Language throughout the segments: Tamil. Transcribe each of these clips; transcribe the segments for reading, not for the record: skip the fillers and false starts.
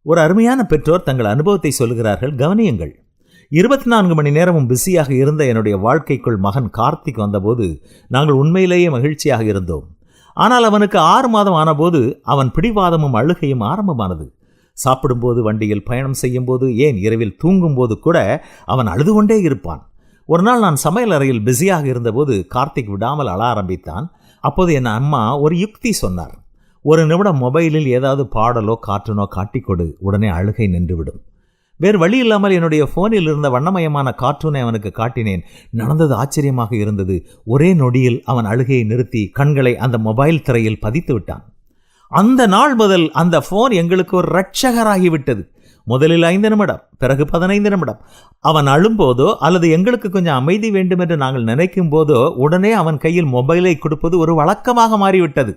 ஒரு அருமையான பெற்றோர் தங்கள் அனுபவத்தை சொல்கிறார்கள், கவனியுங்கள். 24 மணி நேரமும் பிஸியாக இருந்த என்னுடைய வாழ்க்கைக்குள் மகன் கார்த்திக் வந்தபோது நாங்கள் உண்மையிலேயே மகிழ்ச்சியாக இருந்தோம். ஆனால் அவனுக்கு 6 மாதம் ஆனபோது அவன் பிடிவாதமும் அழுகையும் ஆரம்பமானது. சாப்பிடும்போது, வண்டியில் பயணம் செய்யும் போது, ஏன் இரவில் தூங்கும்போது கூட அவன் அழுது கொண்டே இருப்பான். ஒரு நாள் நான் சமையல் அறையில் பிஸியாக இருந்தபோது கார்த்திக் விடாமல் அழ ஆரம்பித்தான். அப்போது என் அம்மா ஒரு யுக்தி சொன்னார். 1 நிமிடம் மொபைலில் ஏதாவது பாடலோ கார்ட்டூனோ காட்டிக்கொடு, உடனே அழுகை நின்றுவிடும். வேறு வழி இல்லாமல் என்னுடைய ஃபோனில் இருந்த வண்ணமயமான கார்ட்டூனை அவனுக்கு காட்டினேன். நடந்தது ஆச்சரியமாக இருந்தது. ஒரே நொடியில் அவன் அழுகையை நிறுத்தி கண்களை அந்த மொபைல் திரையில் பதித்து விட்டான். அந்த நாள் முதல் அந்த ஃபோன் எங்களுக்கு ஒரு இரட்சகராகிவிட்டது. முதலில் 5 நிமிடம், பிறகு 15 நிமிடம். அவன் அழும்போதோ அல்லது எங்களுக்கு கொஞ்சம் அமைதி வேண்டும் என்று நாங்கள் நினைக்கும் போதோ உடனே அவன் கையில் மொபைலை கொடுப்பது ஒரு வழக்கமாக மாறிவிட்டது.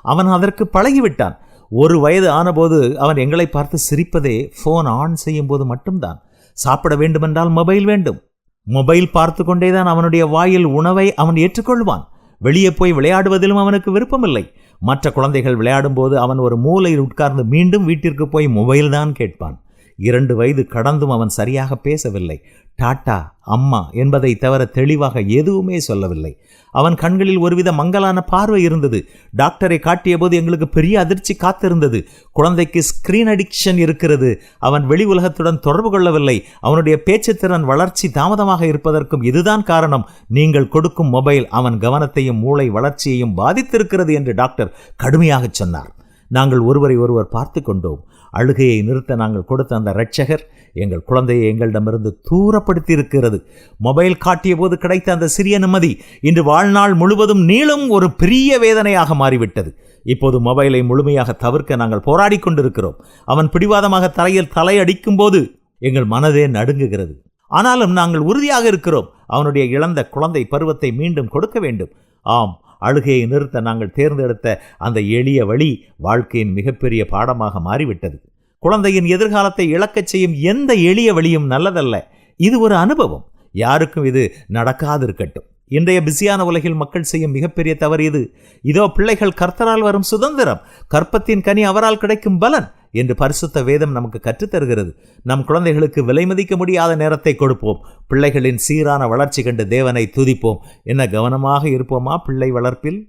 அவன் அதற்கு பழகிவிட்டான். 1 வயது ஆனபோது அவன் எங்களை பார்த்து சிரிப்பதே ஃபோன் ஆன் செய்யும் போது மட்டும்தான். சாப்பிட வேண்டுமென்றால் மொபைல் வேண்டும். மொபைல் பார்த்து கொண்டேதான் அவனுடைய வாயில் உணவை அவன் ஏற்றுக்கொள்வான். வெளியே போய் விளையாடுவதிலும் அவனுக்கு விருப்பமில்லை. மற்ற குழந்தைகள் விளையாடும் போது அவன் ஒரு மூலையில் உட்கார்ந்து மீண்டும் வீட்டிற்கு போய் மொபைல் தான் கேட்பான். 2 வயது கடந்தும் அவன் சரியாக பேசவில்லை. டாட்டா, அம்மா என்பதை தவிர தெளிவாக எதுவுமே சொல்லவில்லை. அவன் கண்களில் ஒருவித மங்கலான பார்வை இருந்தது. டாக்டரை காட்டிய போது எங்களுக்கு பெரிய அதிர்ச்சி காத்திருந்தது. குழந்தைக்கு ஸ்கிரீன் அடிக்ஷன் இருக்கிறது. அவன் வெளி உலகத்துடன் தொடர்பு கொள்ளவில்லை. அவனுடைய பேச்சுத்திறன் வளர்ச்சி தாமதமாக இருப்பதற்கும் இதுதான் காரணம். நீங்கள் கொடுக்கும் மொபைல் அவன் கவனத்தையும் மூளை வளர்ச்சியையும் பாதித்திருக்கிறது என்று டாக்டர் கடுமையாக சொன்னார். நாங்கள் ஒருவரை ஒருவர் பார்த்து கொண்டோம். அழுகையை நிறுத்த நாங்கள் கொடுத்த அந்த இரட்சகர் எங்கள் குழந்தையை எங்களிடமிருந்து தூரப்படுத்தி இருக்கிறது. மொபைல் காட்டிய போது கிடைத்த அந்த சிறிய நிம்மதி இன்று வாழ்நாள் முழுவதும் நீளும் ஒரு பெரிய வேதனையாக மாறிவிட்டது. இப்போது மொபைலை முழுமையாக தவிர்க்க நாங்கள் போராடி கொண்டிருக்கிறோம். அவன் பிடிவாதமாக தரையில் தலையடிக்கும் போது எங்கள் மனதே நடுங்குகிறது. ஆனாலும் நாங்கள் உறுதியாக இருக்கிறோம், அவனுடைய இழந்த குழந்தை பருவத்தை மீண்டும் கொடுக்க வேண்டும். ஆம், அழுகையை நிறுத்த நாங்கள் தேர்ந்தெடுத்த அந்த எளிய வழி வாழ்க்கையின் மிகப்பெரிய பாடமாக மாறிவிட்டது. குழந்தையின் எதிர்காலத்தை இழக்கச் செய்யும் எந்த எளிய வழியும் நல்லதல்ல. இது ஒரு அனுபவம். யாருக்கும் இது நடக்காதிருக்கட்டும். இன்றைய பிஸியான உலகில் மக்கள் செய்யும் மிகப்பெரிய தவறு இது. இதோ பிள்ளைகள் கர்த்தரால் வரும் சுதந்திரம், கற்பத்தின் கனி அவரால் கிடைக்கும் பலன் என்று பரிசுத்த வேதம் நமக்கு கற்றுத்தருகிறது. நம் குழந்தைகளுக்கு விலை மதிக்க முடியாத நேரத்தை கொடுப்போம். பிள்ளைகளின் சீரான வளர்ச்சி கண்டு தேவனை துதிப்போம். என்ன கவனமாக இருப்போமா பிள்ளை வளர்ப்பில்?